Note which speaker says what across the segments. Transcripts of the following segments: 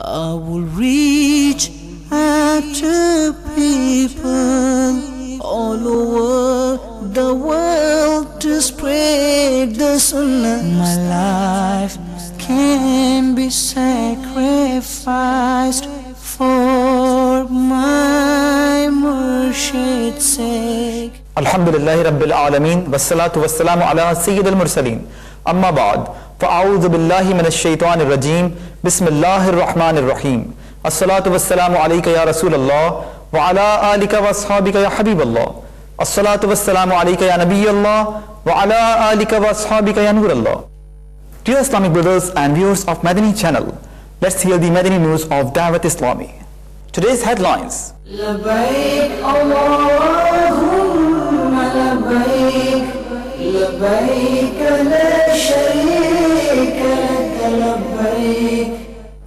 Speaker 1: I will reach out to people all over the world to spread the sunnah. My life can be sacrificed for my Murshid's sake.
Speaker 2: Alhamdulillahi Rabbil Alameen, wassalatu wassalamu ala Sayyidil Mursaleen. Amma ba'd, fa'a'udhu billahi minash shaitanir rajeem, bismillahir rahmanir rahim. As-salatu wassalamu alayka ya Rasulallah, wa ala alika wa ashabika ya Habiballah. As-salatu wassalamu alayka ya Nabiyallah, wa ala alika wa ashabika ya Nurallah. Dear Islamic brothers and viewers of Madani channel, let's hear the Madani news of Dawat Islami. Today's headlines.
Speaker 1: Labbaik Allahumma labbaik, labbaik la sharika lak labbaik.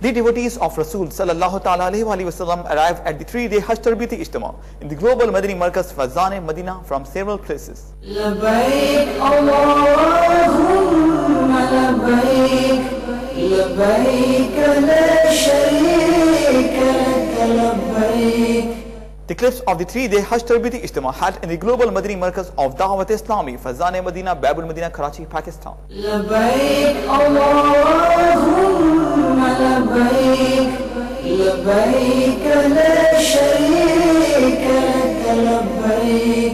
Speaker 2: The devotees of Rasul sallallahu ta'ala alayhi wa sallam arrived at the 3-day Hajj Tarbiyati Ijtima in the global Madani Markaz Fazane Medina from several places.
Speaker 1: Labbaik Allahumma labbaik, labbaik la sharika lak labbaik.
Speaker 2: The clips of the 3-day Hajj Tarbiyati Ijtima held in the global Madani Markaz of Dawat Islami, Fazane Medina, Babul Medina, Karachi, Pakistan.
Speaker 1: Labbaik Allahumma labbaik, labbaik la sharika lak labbaik.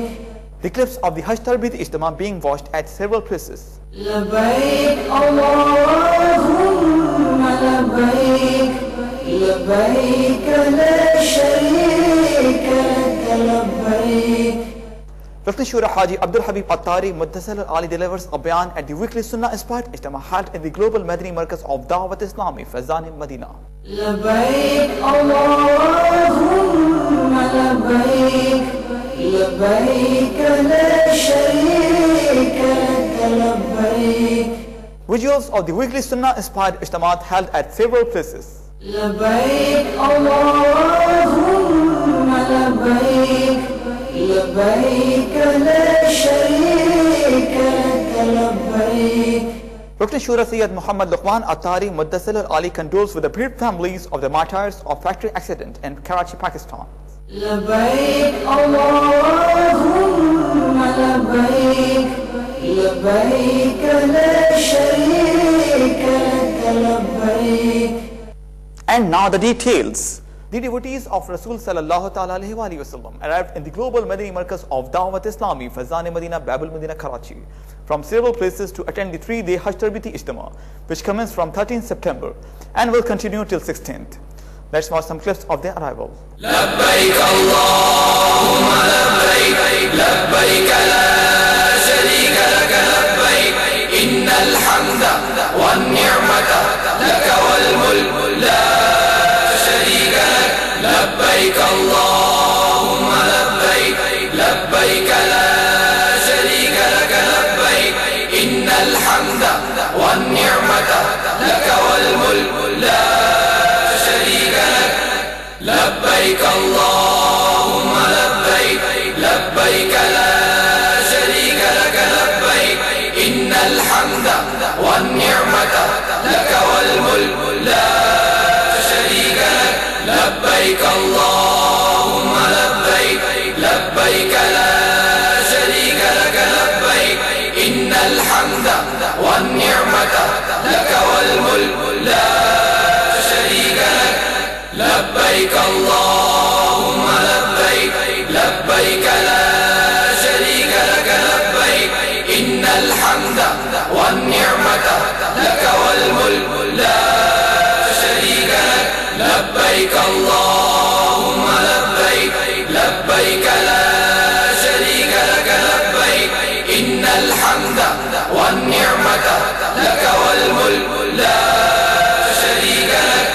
Speaker 2: The clips of the Hajj Tarbiyati Ijtima being watched at several places.
Speaker 1: Labbaik Allahumma labbaik, labbaik la sharika lak labbaik.
Speaker 2: Dr. Shura Haji Abdul Habib Attari Muttasil Ali delivers a bayan at the weekly Sunnah inspired Ijtima held in the global Madani Markaz of Dawat Islami, Fazane Medina.
Speaker 1: Labbaik Allahumma labbaik, labbaik la sharika lak labbaik.
Speaker 2: Visuals of the weekly Sunnah inspired Ijtimaat held at several places.
Speaker 1: Labbaik Allahumma labbaik, labbaik la sharika lak labbaik.
Speaker 2: Dr. Shura Sayyid Muhammad Luqman Attari Muttasil Ali condoles with the bereaved families of the martyrs of factory accident in Karachi, Pakistan.
Speaker 1: Labbaik Allahumma labbaik, labbaik la sharika lak labbaik.
Speaker 2: And now the details. The devotees of Rasul sallallahu ta'ala alayhi wa sallam arrived in the global Madani Markaz of Dawat Islami, Fazane Medina, Babul Medina, Karachi from several places to attend the 3-day Hajj Tarbiyati Ijtima, which commenced from 13th September and will continue till 16th. Let's watch some clips of their arrival.
Speaker 3: Labbaik Allahumma labbaik, labbaik la sharika lak labbaik, innal hamda wan ni'mata laka wal mulk la sharika lak. Labbaik Allahumma labbaik, labbaik la sharika lak labbaik, innal hamda wan ni'mata laka wal mulk la sharika lak. Labbaik Allahumma labbaik, labbaik la sharika lak labbaik, innal hamda wan ni'mata laka wal mulk la sharika lak. Labbaik Allahumma labbaik, labbaik la sharika lak labbaik, innal hamda wan ni'mata laka wal mulk la sharika lak. Labbaik Allahumma labbaik, labbaik la sharika lak labbaik, innal hamda wan ni'mata laka wal mulk la sharika lak. Labbaik Allahumma labbaik, labbaik la sharika lak labbaik, innal hamda wan ni'mata laka wal mulk la sharika lak.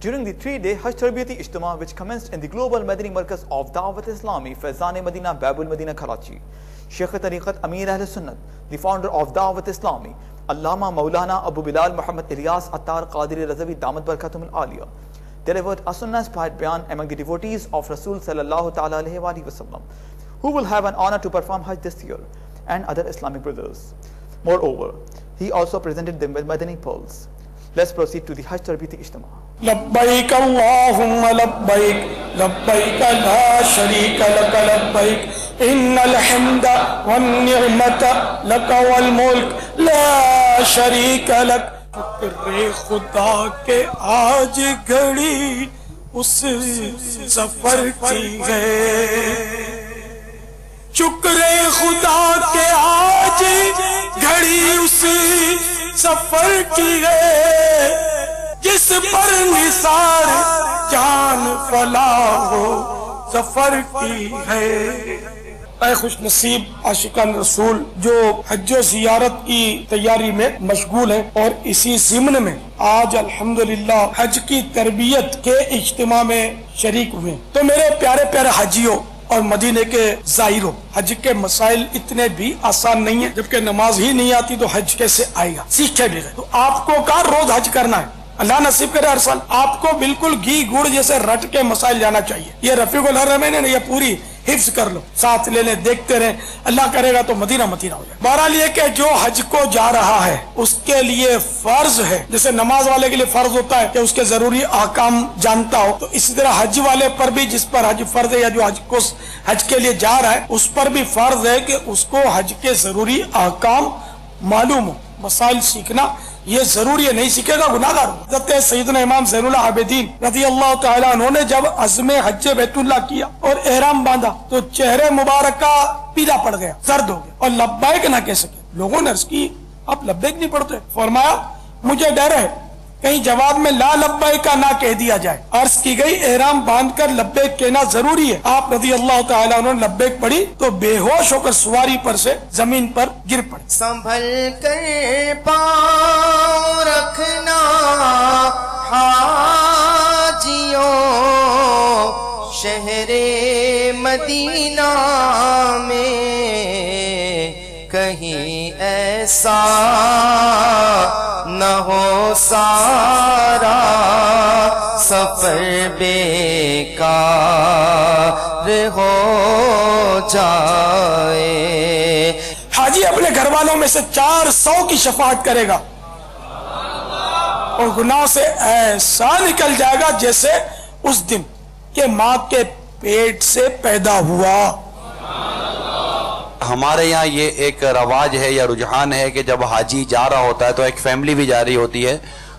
Speaker 2: During the 3-day Hajj Tarbiyati Ijtima, which commenced in the global Madani Markaz of Dawat Islami, Fazane Medina, Babul Medina, Karachi, Shaykh Tariqat Amir Ahl Sunnat, the founder of Dawat Islami, Allama Maulana Abu Bilal Muhammad Ilyas Attar Qadiri Razavi Damat Barakatum al-Aliyah, delivered a Sunnah-inspired bayan among the devotees of Rasul sallallahu ta'ala alayhi wa sallam, who will have an honor to perform Hajj this year, and other Islamic brothers. Moreover, he also presented the Madani pearls. Let's proceed to the Hajj Tarbiti Ijtima.
Speaker 4: لبیک اللہم لبیک لبیک لا شریک لک لبیک ان الحمد والنعمت لک والملک لا شریک لک. شکر خدا کے آج گھڑی اس سفر کی ہے، شکر خدا کے آج گھڑی اس سفر کی ہے، جس پر نثار جان فلاح ہو ظفر کی ہے. اے خوش نصیب عاشقان رسول جو حج و زیارت کی تیاری میں مشغول ہیں اور اسی ضمن میں آج الحمدللہ حج کی تربیت کے اجتماع میں شریک ہوئے، تو میرے پیارے پیارے حجیوں اور مدینے کے زائروں، حج کے مسائل اتنے بھی آسان نہیں ہیں. جبکہ نماز ہی نہیں آتی تو حج کیسے آئے گا؟ سیکھے بھی گئے تو آپ کو کہا روز حج کرنا ہے، اللہ نصیب کرے ہر سال آپ کو بالکل گھی گڑ جیسے رٹ کے مسائل جانا چاہیے. یہ رفیق الحرمین ہے نا، یہ پوری حفظ کر لو، ساتھ لے لیں، دیکھتے رہیں، اللہ کرے گا تو مدینہ مدینہ ہو جائے. بہرحال یہ کہ جو حج کو جا رہا ہے اس کے لیے فرض ہے، جیسے نماز والے کے لیے فرض ہوتا ہے کہ اس کے ضروری احکام جانتا ہو، تو اسی طرح حج والے پر بھی جس پر حج فرض ہے یا جو حج کے لیے جا رہا ہے اس پر بھی فرض ہے کہ اس کو حج کے ضروری احکام معلوم ہو. مسائل سیکھنا یہ ضروری ہے، نہیں سیکھے گا گناہ گار ہو. حضرت سیدنا امام زین العابدین رضی اللہ تعالیٰ عنہ نے جب عزم حج بیت اللہ کیا اور احرام باندھا تو چہرے مبارکہ پیلا پڑ گیا، زرد ہو گیا اور لبیک نہ کہہ سکے. لوگوں نے عرض کی آپ لبیک نہیں پڑھتے؟ فرمایا مجھے ڈر ہے کہیں جواب میں لا لبیک کا نہ کہہ دیا جائے. عرض کی گئی احرام باندھ کر لبیک کہنا ضروری ہے. آپ رضی اللہ تعالیٰ عنہ نے لبیک پڑھی تو بے ہوش ہو کر سواری پر سے زمین پر گر پڑے.
Speaker 5: سنبھل کر پاؤں رکھنا حاجیوں، شہر مدینہ میں کہیں ایسا نہ ہو سارا سفر بیکار ہو جائے.
Speaker 4: حاجی اپنے گھر والوں میں سے 400 کی شفاعت کرے گا اور گناہ سے ایسا نکل جائے گا جیسے اس دن کہ ماں کے پیٹ سے پیدا ہوا.
Speaker 6: ہمارے یہاں یہ ایک رواج ہے یا رجحان ہے کہ جب حاجی جا رہا ہوتا ہے تو ایک فیملی بھی جا رہی ہوتی ہے،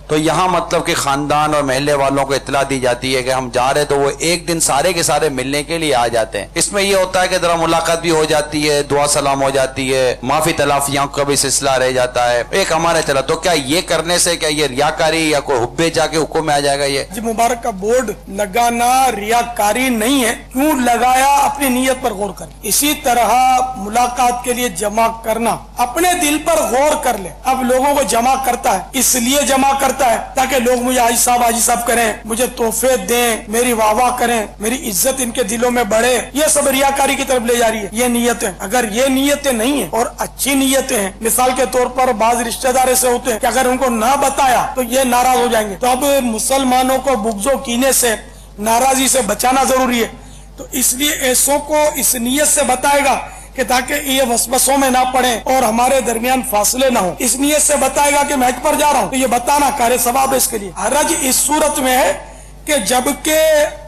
Speaker 6: تو یہاں مطلب کہ خاندان اور محلے والوں کو اطلاع دی جاتی ہے کہ ہم جا رہے، تو وہ ایک دن سارے کے سارے ملنے کے لیے آ جاتے ہیں. اس میں یہ ہوتا ہے کہ ذرا ملاقات بھی ہو جاتی ہے، دعا سلام ہو جاتی ہے، معافی تلافیاں کا بھی سلسلہ رہ جاتا ہے. ایک ہمارے چلا تو کیا یہ کرنے سے کیا یہ ریاکاری یا کوئی حبے جا کے حکم میں آ جائے گا؟ یہ
Speaker 4: مبارک کا بورڈ لگانا ریاکاری نہیں ہے، کیوں لگایا اپنی نیت پر غور کر. اسی طرح ملاقات کے لیے جمع کرنا اپنے دل پر غور کر لے. اب لوگوں کو جمع کرتا ہے اس لیے جمع کرتا ہے تاکہ لوگ مجھے حاجی صاحب کریں، مجھے تحفے دیں، میری واہ واہ کریں، میری عزت ان کے دلوں میں بڑھے. یہ سب ریاکاری کی طرف لے جا رہی ہے. یہ نیتیں اگر یہ نیتیں نہیں ہیں اور اچھی نیتیں ہیں، مثال کے طور پر بعض رشتہ دار ایسے ہوتے ہیں کہ اگر ان کو نہ بتایا تو یہ ناراض ہو جائیں گے. تو اب مسلمانوں کو بغض و کینے سے، ناراضی سے بچانا ضروری ہے. تو اس لیے ایسوں کو اس نیت سے بتائے گا کہ تاکہ یہ وسوسوں میں نہ پڑیں اور ہمارے درمیان فاصلے نہ ہوں. اس نیت سے بتائے گا کہ میں حج پر جا رہا ہوں تو یہ بتانا کار ثواب ہے اس کے لیے. حرج اس صورت میں ہے کہ جبکہ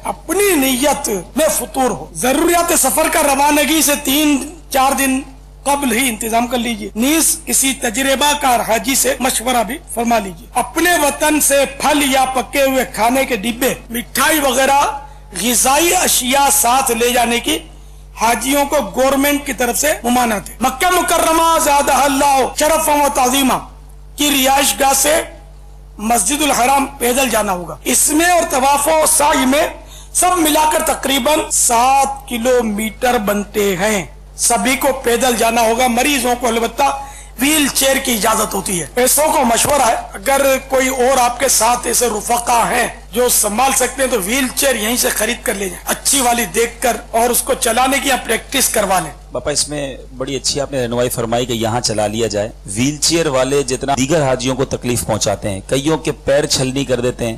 Speaker 4: اپنی نیت میں فطور ہو. ضروریات سفر کا روانگی سے 3-4 دن قبل ہی انتظام کر لیجئے. نیز کسی تجربہ کار حاجی سے مشورہ بھی فرما لیجئے. اپنے وطن سے پھل یا پکے ہوئے کھانے کے ڈبے، مٹھائی وغیرہ غذائی اشیاء ساتھ لے جانے کی حاجیوں کو گورنمنٹ کی طرف سے ممانعت ہے. مکہ مکرمہ زادہ اللہ شرفا و تعظیمہ کی رہائش گاہ سے مسجد الحرام پیدل جانا ہوگا. اس میں اور طواف و سعی میں سب ملا کر تقریباً 7 کلومیٹر بنتے ہیں. سبھی کو پیدل جانا ہوگا. مریضوں کو البتہ ویل چیئر کی اجازت ہوتی ہے. ایسوں کو مشورہ ہے اگر کوئی اور آپ کے ساتھ ایسے رفقا ہیں جو سنبھال سکتے ہیں تو ویل چیئر یہیں سے خرید کر لے جائیں، اچھی والی دیکھ کر، اور اس کو چلانے کی پریکٹس کروا لیں.
Speaker 7: باپا اس میں بڑی اچھی آپ نے رہنمائی فرمائی کہ یہاں چلا لیا جائے. ویل چیئر والے جتنا دیگر حاجیوں کو تکلیف پہنچاتے ہیں، کئیوں کے پیر چھلنی کر دیتے ہیں،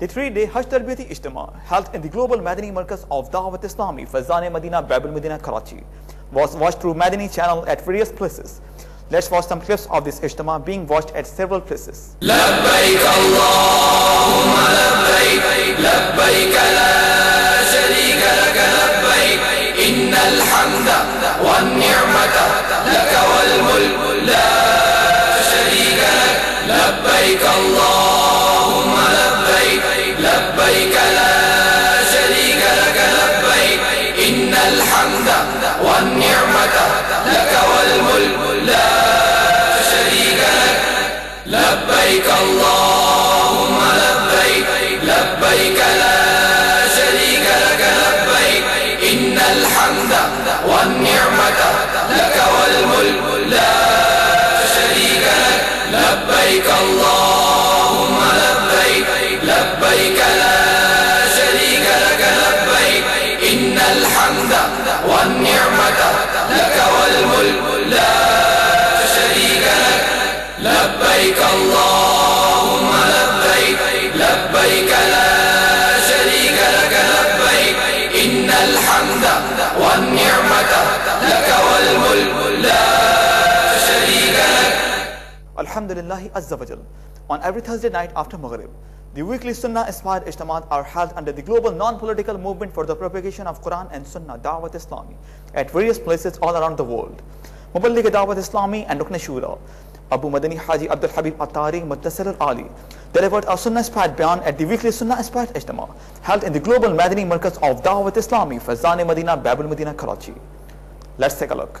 Speaker 2: The 3-day Hajj Tarbiyati Ijtima held in the Global Madani Markaz of Dawat Islami, Faizan Medina, Babul Medina, Karachi was watched through Madani channel at various places. Let's watch some clips of this Ijtima being watched at several places.
Speaker 3: لبيك اللهم لبيك، لبيك لا شريك لك لبيك، إن الحمد والنعمة لك والملك لا شريك لك، لبيك اللهم لبيك، لبيك لا شريك لك لبيك، إن الحمد والنعمة لك والملك لا شريك لك، لبيك اللهم لبيك، لبيك لا شريك لك لبيك، إن الحمد والنعمة لك والملك لا شريك لك، لبيك اللهم لبيك، لبيك لا شريك لك لبيك، إن الحمد والنعمة لك والملك لا شريك لك، لبيك اللهم لبيك، لبيك لا شريك لك لبيك، إن الحمد والنعمة لك والملك لا شريك لك.
Speaker 2: Alhamdulillah Azza wa Jal. On every Thursday night after Maghrib, the weekly Sunnah-inspired Ijtimaat are held under the global non-political movement for the propagation of Quran and Sunnah Dawat Islami at various places all around the world. Muballigh Dawat Islami and Rukn Shura, Abu Madani Haji Abdul Habib Attari Muttasir al-Ali delivered a Sunnah-inspired bayan at the weekly Sunnah-inspired Ijtima held in the global Madani Markaz of Dawat Islami, Faizan Medina, Babul Medina, Karachi. Let's take a look.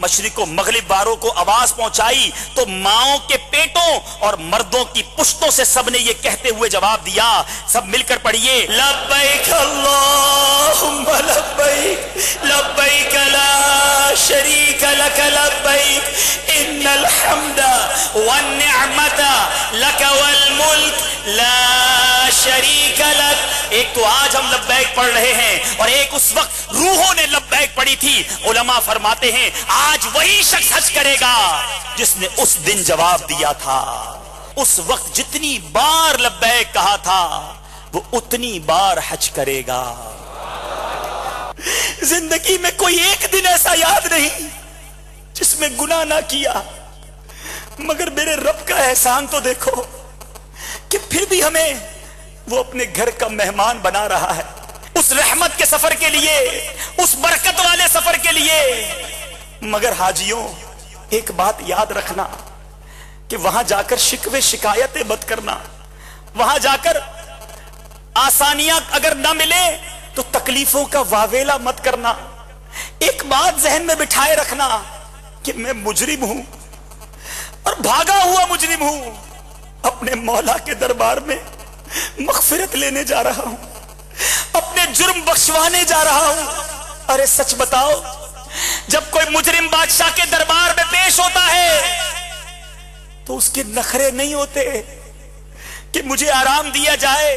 Speaker 8: مشرق و مغرب واروں کو آواز پہنچائی تو ماؤں کے پیٹوں اور مردوں کی پشتوں سے سب نے یہ کہتے ہوئے جواب دیا، سب مل کر پڑھیے، لبیک اللہم لبیک لبیک لا شریک لک لبیک ان الحمد والنعمت لک والملک لا شریک لک۔ ایک تو آج ہم لبیک پڑھ رہے ہیں اور ایک اس وقت روحوں نے لبیک پڑھی تھی۔ علماء فرماتے ہیں آج وہی شخص حج کرے گا جس نے اس دن جواب دیا تھا، اس وقت جتنی بار لبیک کہا تھا وہ اتنی بار حج کرے گا۔ زندگی میں کوئی ایک دن ایسا یاد نہیں جس میں گناہ نہ کیا، مگر میرے رب کا احسان تو دیکھو کہ پھر بھی ہمیں وہ اپنے گھر کا مہمان بنا رہا ہے، اس رحمت کے سفر کے لیے، اس برکت والے سفر کے لیے۔ مگر حاجیوں ایک بات یاد رکھنا کہ وہاں جا کر شکوے شکایتیں مت کرنا، وہاں جا کر آسانیاں اگر نہ ملے تو تکلیفوں کا واویلا مت کرنا۔ ایک بات ذہن میں بٹھائے رکھنا کہ میں مجرم ہوں اور بھاگا ہوا مجرم ہوں، اپنے مولا کے دربار میں مغفرت لینے جا رہا ہوں، اپنے جرم بخشوانے جا رہا ہوں۔ ارے سچ بتاؤ، جب کوئی مجرم بادشاہ کے دربار میں پیش ہوتا ہے تو اس کے نخرے نہیں ہوتے کہ مجھے آرام دیا جائے،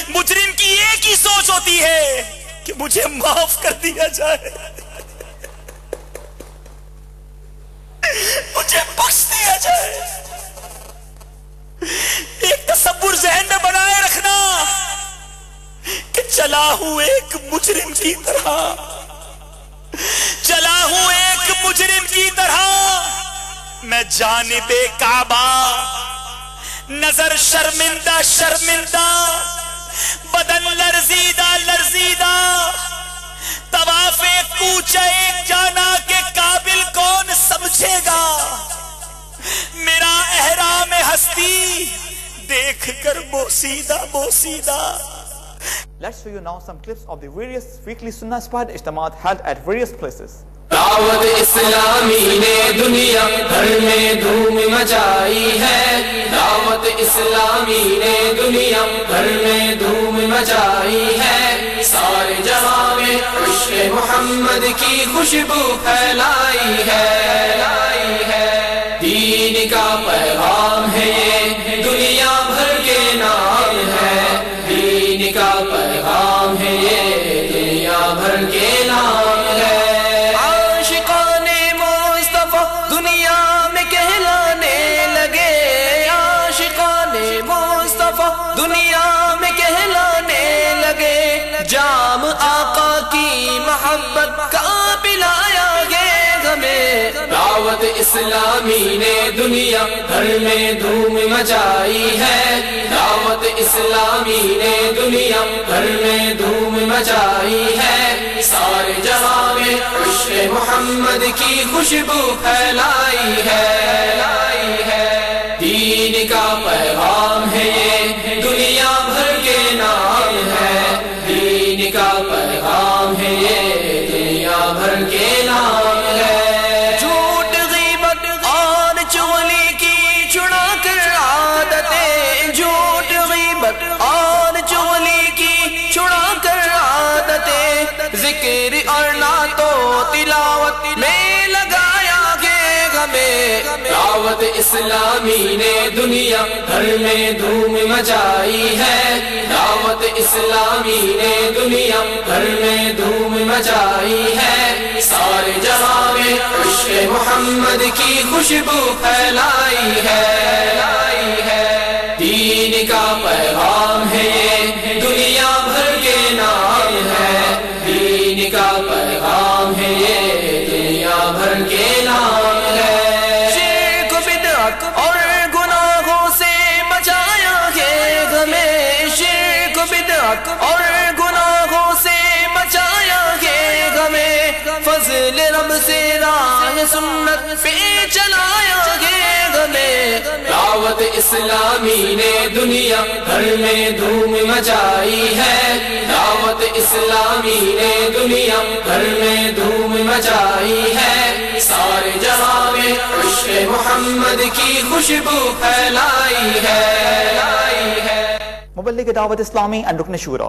Speaker 8: مجرم کی ایک ہی سوچ ہوتی ہے کہ مجھے معاف کر دیا جائے، مجھے بخش دیا جائے۔ ایک تصور ذہن میں بنائے رکھنا کہ چلا ہوں ایک مجرم کی طرح، چلا ہوں ایک مجرم کی طرح، میں جانب کعبہ نظر شرمندہ شرمندہ، بدن لرزیدہ لرزیدہ، طواف کوچہ ایک جانا کے قابل کون سمجھے گا، میرا احرام ہستی دیکھ کر بوسیدہ بوسیدہ۔
Speaker 2: Let's show you now some clips of the various weekly Sunnah-inspired ijtamaat held at various places.
Speaker 3: دعوت اسلامی نے دنیا بھر میں دھوم مچائی ہے، دعوت اسلامی نے دنیا بھر میں دھوم مچائی ہے، سارے جہاں میں عشق محمد کی خوشبو پھیلائی ہے، دین کا پیغام ہے یہ دنیا بھر کے نام ہے، دین کا پیغام ہے یہ دنیا بھر کے نام ہے۔ عاشقان مصطفیٰ دنیا میں کہلانے لگے، عاشقان مصطفیٰ دنیا میں کہلانے لگے، جام آقا کی محبت کا پلایا گے ہمیں۔ دعوت اسلامی نے دنیا بھر میں دھوم مچائی ہے، دعوت اسلامی نے دنیا بھر میں دھوم مچائی ہے، سارے جہاں میں عشق محمد کی خوشبو پھیلائی ہے، دین کا پیغام ہے یہ دنیا بھر کے نام ہے، دین کا پیغام ہے یہ دنیا بھر کے نام ہے۔ جھوٹ غیبت اور چغلی کی چھڑا کر عادتیں، جھوٹ غیبت اور چغلی کی چھڑا کر عادتیں، ذکر اور نعت و تلاوت میں لگایا گے ہمیں۔ دعوت اسلامی نے دنیا بھر میں دھوم مچائی ہے، دعوت اسلامی نے دنیا بھر میں دھوم مچائی ہے، سارے جہاں میں عشق محمد کی خوشبو پھیلائی ہے، دین کا پیغام ہے یہ دنیا بھر کے نام ہے، دین کا پیغام ہے یہ دنیا بھر کے نام ہے۔ شرک بدعت اور گناہوں سے بچایا ہے ہمیں، شرک بدعت اور گناہوں سے بچایا ہے ہمیں، فضل رب سے راہ سنت پہ چلایا ہے ہمیں۔ دعوت اسلامی نے دنیا بھر میں دھوم مچائی ہے، دعوت اسلامی نے دنیا بھر میں دھوم مچائی ہے، سارے جہاں میں عشق محمد کی خوشبو پھیلائی ہے.
Speaker 2: Muballigh Dawat Islami and Rukn Shura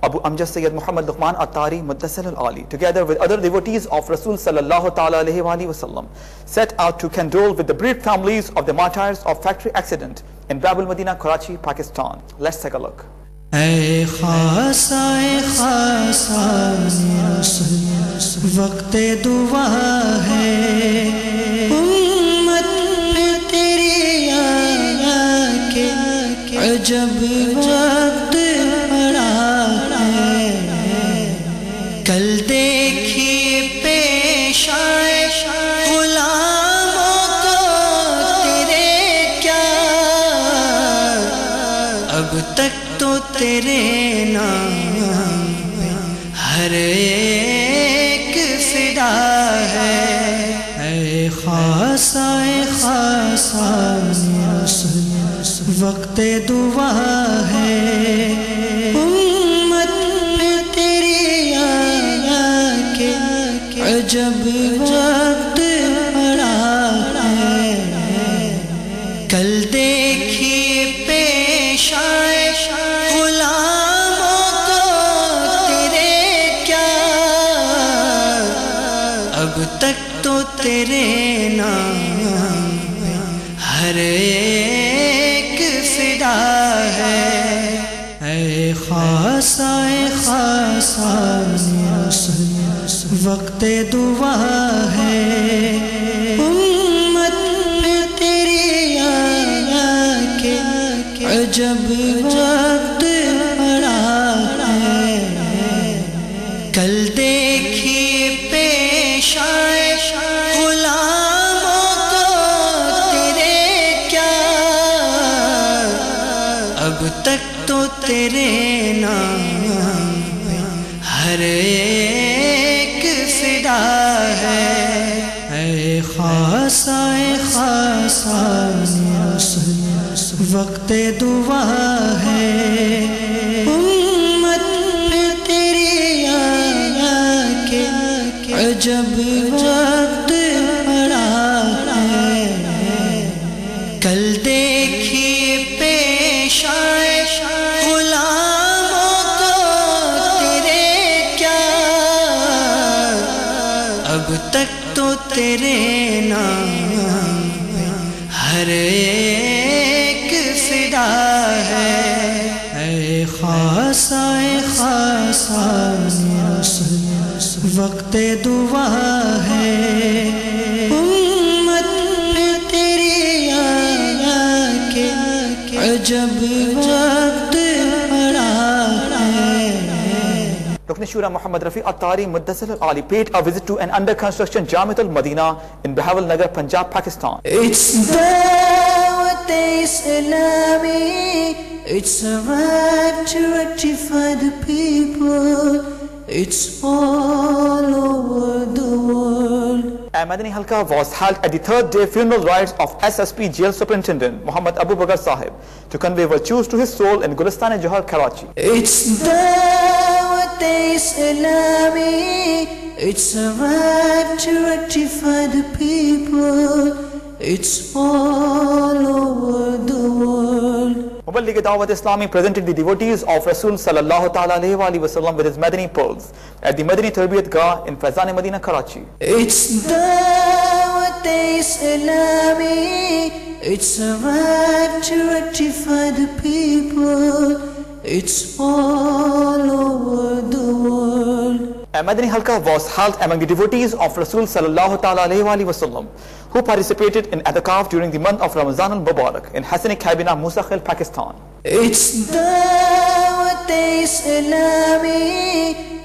Speaker 2: Abu Amjad Sayyid Muhammad Luqman Attari Muddassil al-Ali, together with other devotees of Rasul sallallahu ta'ala alayhi wa wasallam, set out to condole with the bereaved families of the martyrs of factory accident in Babul Madina, Karachi, Pakistan. Let's take a look.
Speaker 1: اے خاصا وقت دعا ہے امت پہ تیری آیا کہ عجب وقت پڑا ہے. کل دیکھی پیش آئے غلاموں کو تیرے کیا، اب تک تو تیرے نام ہر ایک فدا ہے. اے خاصا وقت دعا ہے امت پہ تیری آیا کہ عجب وقت پڑا ہے. کل دیکھی پیش آئے غلاموں کو تیرے کیا، اب تک تو تیرے نام ہر ایک فدا ہے. اے خاصا وقت دعا ہے امت پہ تیری آیا کہ عجب وقت پڑا ہے. کل دیکھی پیش آئے غلاموں کو تیرے کیا، اب تک تو تیرے نام ہر ایک فدا ہے. اے خاصا وقت دعا ہے امت پہ تیری آیا کہ عجب وقت پڑا ہے. کل دیکھی پیش آئے غلاموں کو تیرے کیا، اب تک تو تیرے نام ہر ایک فدا ہے. اے خاصا وقت دعا ہے امت پہ تیری آیا کہ عجب وقت پڑا ہے.
Speaker 2: Rukn Shura Muhammad Rafi Attari Muddassil al-Ali paid a visit to an under construction Jamiat al-Madina in Bahawal Nagar, Punjab, Pakistan.
Speaker 1: It's Dawat Islami, it's a right to rectify the people, it's all over the world.
Speaker 2: A Madani Halka was held at the third day funeral rites of SSP Jail Superintendent Muhammad Abu Bakr Sahib to convey virtues to his soul in Gulistan-e-Johar, Karachi.
Speaker 1: It's Dawat Islami, it's a right to rectify the people, it's all over the world.
Speaker 2: Muballigh Dawat Islami presented the devotees of Rasul sallallahu ta'ala alayhi wa wasallam with his Madani pearls at the Madani Tarbiyat Gah in Faizan-e-Madina, Karachi.
Speaker 1: It's Dawat Islami, it's a right to rectify the people, it's all over the world.
Speaker 2: A Madani Halka was held among the devotees of Rasul sallallahu ta'ala alayhi wa wasallam who participated in Adhikaf during the month of Ramazan al-Mubarak in Hassani Kabina, Musa Khel, Pakistan.
Speaker 1: It's Dawat Islami,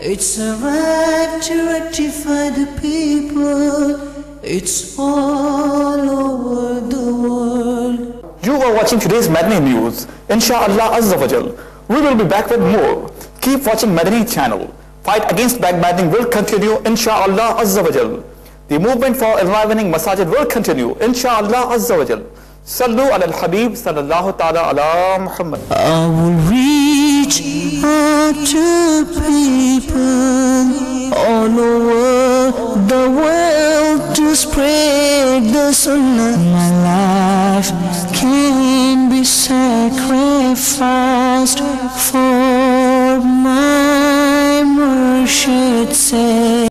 Speaker 1: it's a right to rectify the people, it's all over the world.
Speaker 2: You are watching today's Madani News. Insha'Allah Azza wa Jal, we will be back with more. Keep watching Madani channel. Fight against backbiting will continue, Insha'Allah Azza wa Jal. The movement for enlivening masajid will continue, Insha'Allah Azza wa Jal. Sallu ala al-Habib sallallahu ta'ala ala Muhammad.
Speaker 1: I will reach out to people all over the world to spread the sunnah. My life can be sacrificed for my Murshid's sake.